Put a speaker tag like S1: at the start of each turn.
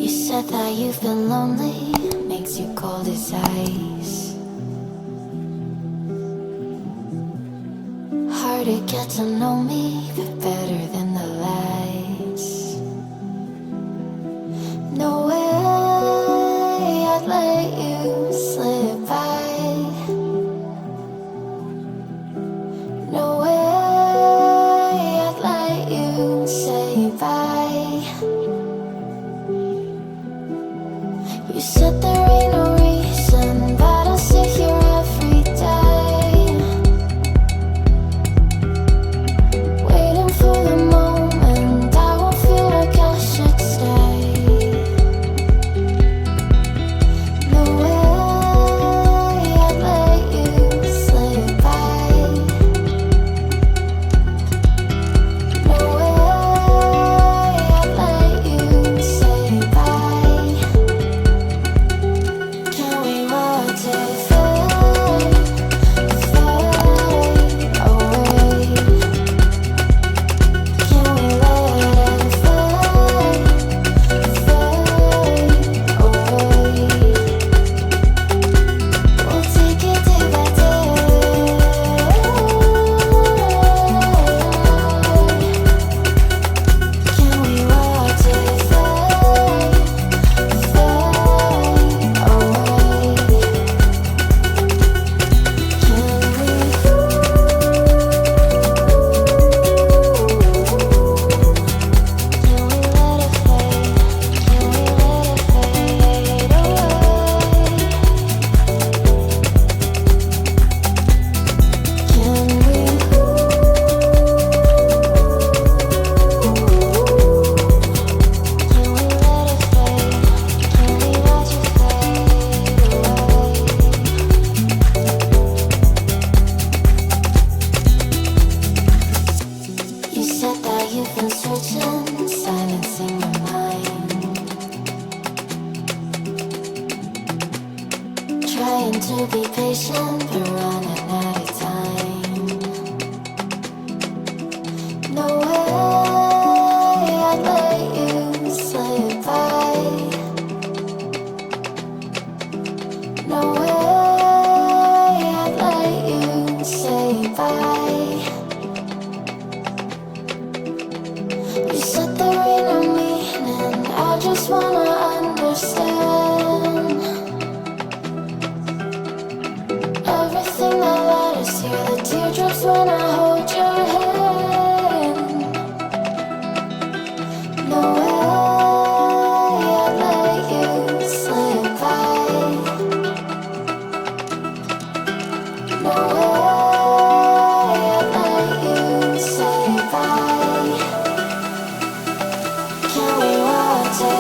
S1: said that you've been lonely, makes you cold as ice. Hard to get to know me, but better than the lights. No way I'd let you slip by. No way I'd let you say bye. You said there ain't no reason, but I'll sit here every day, waiting for the moment I won't feel like I should stay. No way I'd let you slip by. No way I'd let you say bye. Can we watch it fade, fade away? Can we let it fade, fade away? We'll take it day by day. Can we watch it fade, fade away? You said that you've been searching, silencing your mind, trying to be patient, but running out of time. No way I'd let you slip by. No way I'd let you say bye. You said there ain't no meaning, I just wanna understand everything that led us here, the teardrops when I hold your hand. No way I'd let you slip by. No way I'd let you say bye. Can we watch it